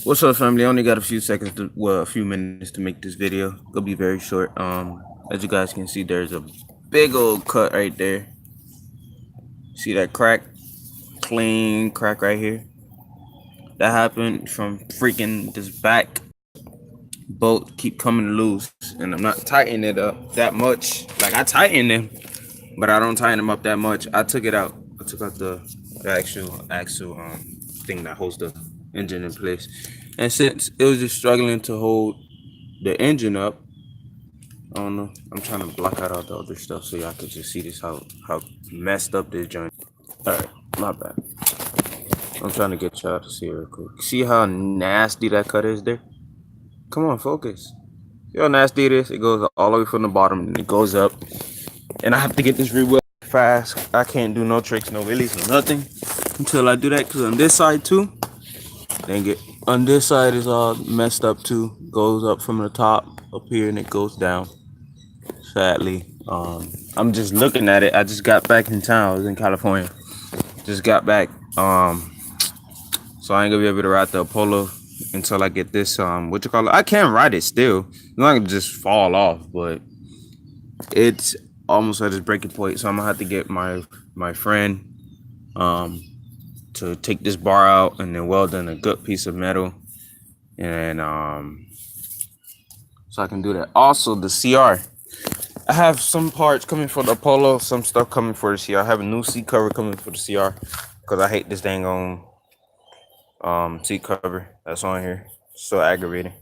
What's up, family? I only got a few seconds to, well, a few minutes to make this video. It'll be very short. As you guys can see, there's a big old cut right there. See that crack? Clean crack right here. That happened from freaking this back bolt keep coming loose, and I'm not tightening it up that much. Like I tighten them, but I don't tighten them up that much. I took it out. I took out the actual axle thing that holds the engine in place, and since it was just struggling to hold the engine up, I don't know. I'm trying to block out all the other stuff so y'all can just see this how messed up this joint. All right, my bad. I'm trying to get y'all to see it real quick. See how nasty that cut is there? Come on, focus. See how nasty it is? It goes all the way from the bottom and it goes up. And I have to get this rebuilt fast. I can't do no tricks, no wheelies, no nothing until I do that. Cause on this side too, dang it. On this side is all messed up too. Goes up from the top up here and it goes down. Sadly, I'm just looking at it. I just got back in town. I was in California. Just got back. So I ain't gonna be able to ride the Apollo until I get this. What you call it? I can ride it still. It's not gonna just fall off, but it's almost at its breaking point. So I'm gonna have to get my friend to take this bar out and then weld in a good piece of metal, and so I can do that. Also, the CR. I have some parts coming for the Apollo, some stuff coming for the CR. I have a new seat cover coming for the CR because I hate this dang on seat cover that's on here. So aggravating.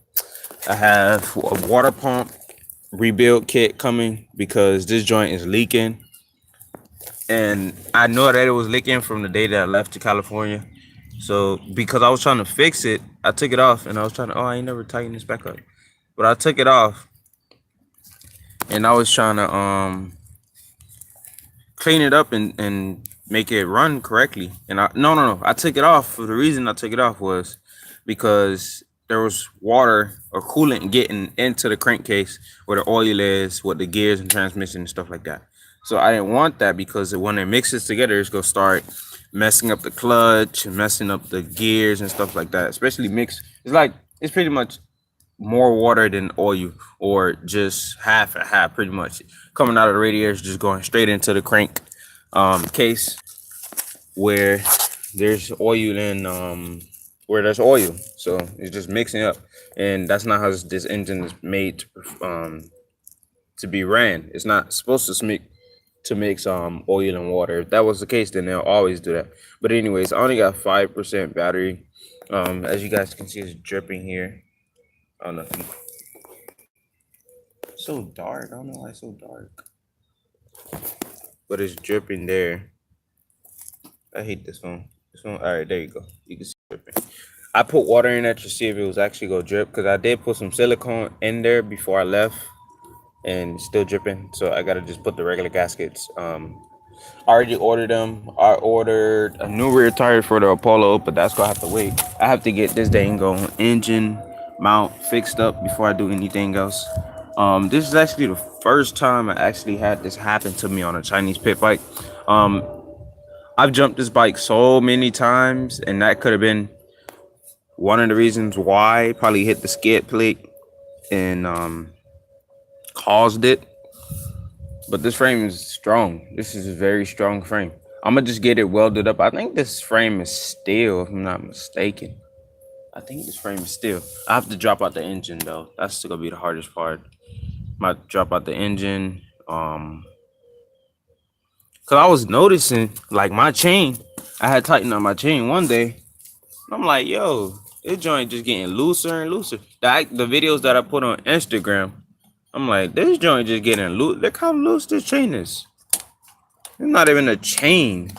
I have a water pump rebuild kit coming because this joint is leaking, and I know that it was leaking from the day that I left to California. So because I was trying to fix it, I took it off and I was trying to, I ain't never tighten this back up, but I took it off and I was trying to clean it up and make it run correctly. And no, I took it off. For the reason I took it off was because there was water or coolant getting into the crankcase where the oil is, with the gears and transmission and stuff like that. So I didn't want that because when it mixes together, it's gonna start messing up the clutch and messing up the gears and stuff like that. Especially mix. It's pretty much more water than oil, or just half and half, pretty much coming out of the radiators, just going straight into the crank case where there's oil and where there's oil. So it's just mixing up, and that's not how this engine is made to be ran. It's not supposed to mix oil and water. If that was the case, then they'll always do that. But anyways, I only got 5% battery. As you guys can see, it's dripping here. I don't know. It's so dark. I don't know why it's so dark. But it's dripping there. I hate this one. This one. All right, there you go. You can see it dripping. I put water in there to see if it was actually gonna drip, because I did put some silicone in there before I left, and it's still dripping. So I gotta just put the regular gaskets. I already ordered them. I ordered a new rear tire for the Apollo, but that's gonna have to wait. I have to get this dang on engine mount fixed up before I do anything else. This is actually the first time I actually had this happen to me on a Chinese pit bike. I've jumped this bike so many times, and that could have been one of the reasons why. Probably hit the skid plate and caused it. But this frame is strong. This is a very strong frame. I'm gonna just get it welded up. I think this frame is steel, if I'm not mistaken. I think this frame is steel. I have to drop out the engine though. That's gonna be the hardest part. Might drop out the engine. Cause I was noticing like my chain. I had tightened up my chain one day. I'm like, yo, this joint just getting looser and looser. The videos that I put on Instagram, I'm like, this joint just getting loose. Look how loose this chain is. It's not even a chain.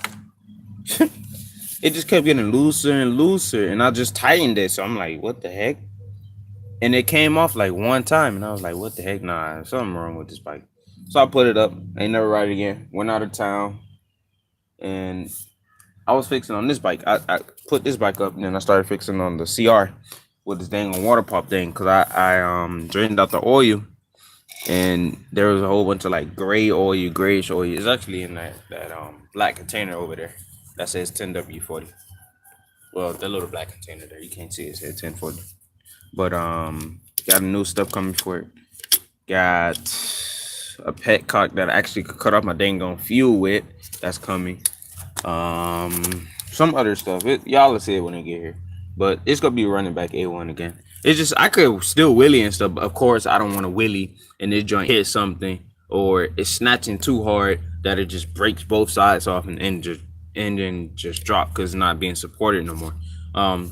It just kept getting looser and looser, and I just tightened it. So I'm like, what the heck? And it came off like one time, and I was like, what the heck? Nah, something wrong with this bike. So I put it up. I ain't never ride it again. Went out of town, and I was fixing on this bike. I put this bike up, and then I started fixing on the CR with this dang water pump thing, because I drained out the oil, and there was a whole bunch of like gray oil, grayish oil. It's actually in that black container over there that says 10W40. Well, the little black container there, you can't see it. It said 1040. But got new stuff coming for it. Got a petcock that I actually could cut off my dang on fuel with. That's coming. Some other stuff. Y'all will see it when it get here. But it's gonna be running back A1 again. It's just I could still wheelie and stuff, but of course I don't want to wheelie and this joint hit something or it's snatching too hard that it just breaks both sides off and then just drop because it's not being supported no more. I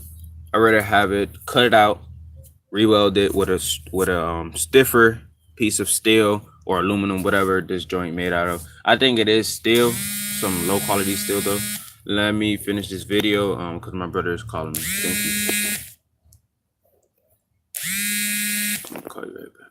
rather have it cut it out, re-weld it with a stiffer piece of steel or aluminum, whatever this joint made out of. I think it is steel, some low quality steel though. Let me finish this video because my brother is calling me. Thank you. I'll call you right back.